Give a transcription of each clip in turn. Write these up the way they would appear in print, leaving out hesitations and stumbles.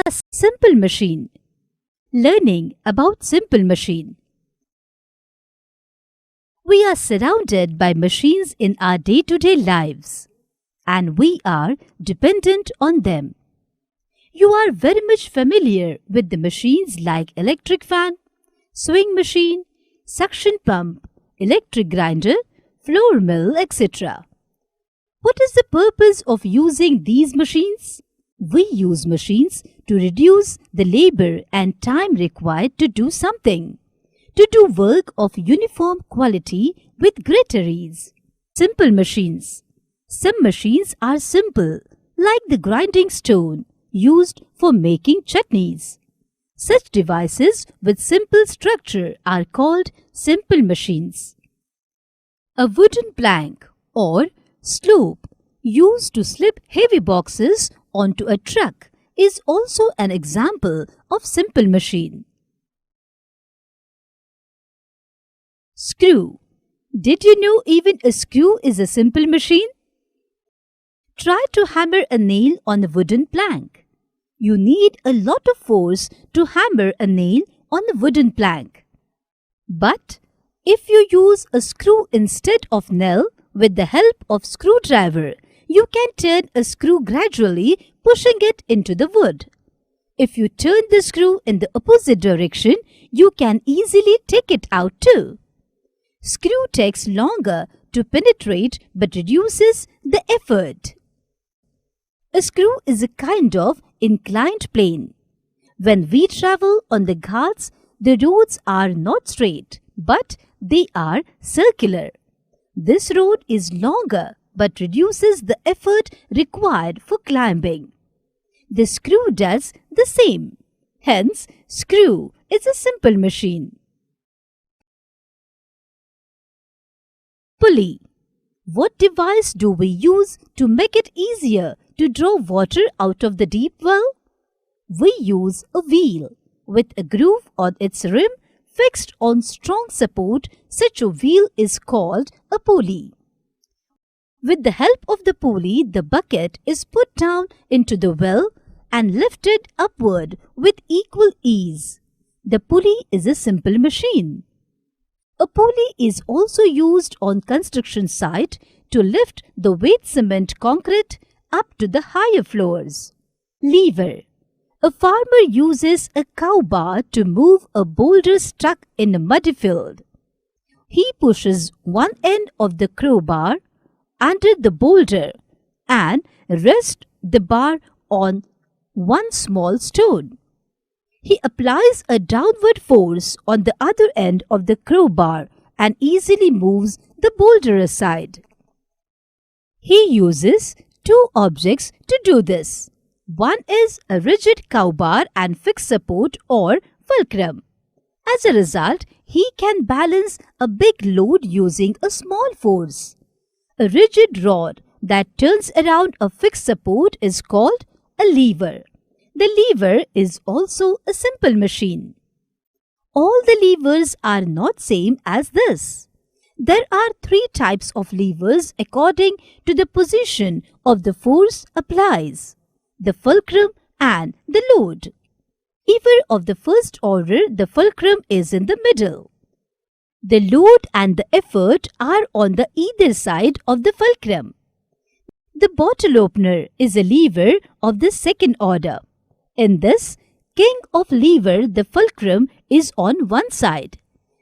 A simple machine. Learning about simple machine. We are surrounded by machines in our day-to-day lives, and we are dependent on them. You are very much familiar with the machines like electric fan, sewing machine, suction pump, electric grinder, flour mill, etc. What is the purpose of using these machines? We use machines to reduce the labor and time required to do something, to do work of uniform quality with greater ease. Simple machines. Some machines are simple, like the grinding stone used for making chutneys. Such devices with simple structure are called simple machines. A wooden plank or slope used to slip heavy boxes onto a truck is also an example of simple machine. Screw. Did you know even a screw is a simple machine? Try to hammer a nail on a wooden plank. You need a lot of force to hammer a nail on a wooden plank. But if you use a screw instead of nail with the help of screwdriver, you can turn a screw gradually, pushing it into the wood. If you turn the screw in the opposite direction, you can easily take it out too. Screw takes longer to penetrate but reduces the effort. A screw is a kind of inclined plane. When we travel on the Ghats, the roads are not straight, but they are circular. This road is longer but reduces the effort required for climbing. The screw does the same. Hence, screw is a simple machine. Pulley. What device do we use to make it easier to draw water out of the deep well? We use a wheel with a groove on its rim fixed on strong support. Such a wheel is called a pulley. With the help of the pulley, the bucket is put down into the well and lifted upward with equal ease. The pulley is a simple machine. A pulley is also used on construction site to lift the wet cement concrete up to the higher floors. Lever. A farmer uses a crowbar to move a boulder stuck in a muddy field. He pushes one end of the crowbar under the boulder and rests the bar on one small stone. He applies a downward force on the other end of the crowbar and easily moves the boulder aside. He uses two objects to do this. One is a rigid crowbar and fixed support or fulcrum. As a result, he can balance a big load using a small force. A rigid rod that turns around a fixed support is called a lever. The lever is also a simple machine. All the levers are not same as this. There are three types of levers according to the position of the force applies: the fulcrum and the load. Lever of the first order, the fulcrum is in the middle. The load and the effort are on the either side of the fulcrum. The bottle opener is a lever of the second order. In this king of lever, the fulcrum is on one side.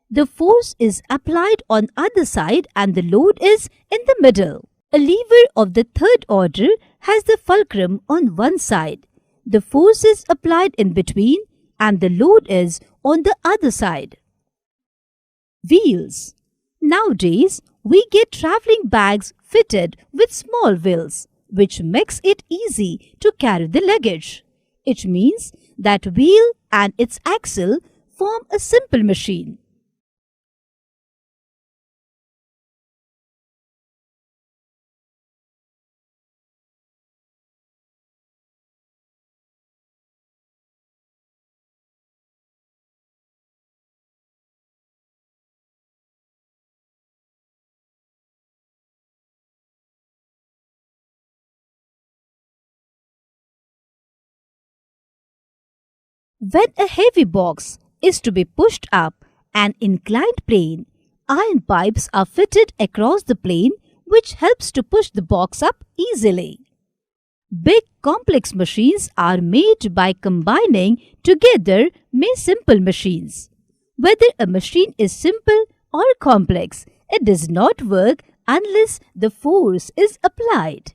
The force is applied on other side and the load is in the middle. A lever of the third order has the fulcrum on one side. The force is applied in between and the load is on the other side. Wheels. Nowadays, we get traveling bags fitted with small wheels, which makes it easy to carry the luggage. It means that wheel and its axle form a simple machine. When a heavy box is to be pushed up an inclined plane, iron pipes are fitted across the plane which helps to push the box up easily. Big complex machines are made by combining together many simple machines. Whether a machine is simple or complex, it does not work unless the force is applied.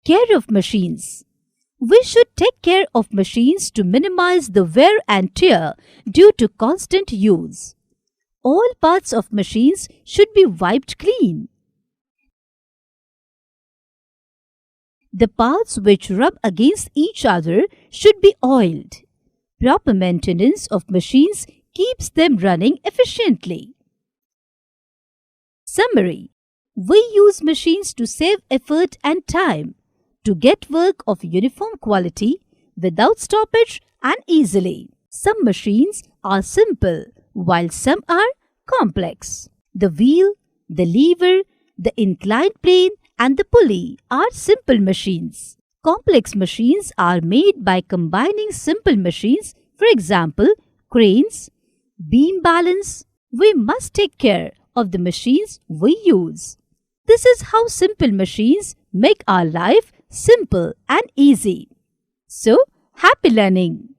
Care of machines. We should take care of machines to minimize the wear and tear due to constant use. All parts of machines should be wiped clean. The parts which rub against each other should be oiled. Proper maintenance of machines keeps them running efficiently. Summary. We use machines to save effort and time, to get work of uniform quality without stoppage and easily. Some machines are simple while some are complex. The wheel, the lever, the inclined plane and the pulley are simple machines. Complex machines are made by combining simple machines, for example, cranes, beam balance. We must take care of the machines we use. This is how simple machines make our life simple and easy. So, happy learning!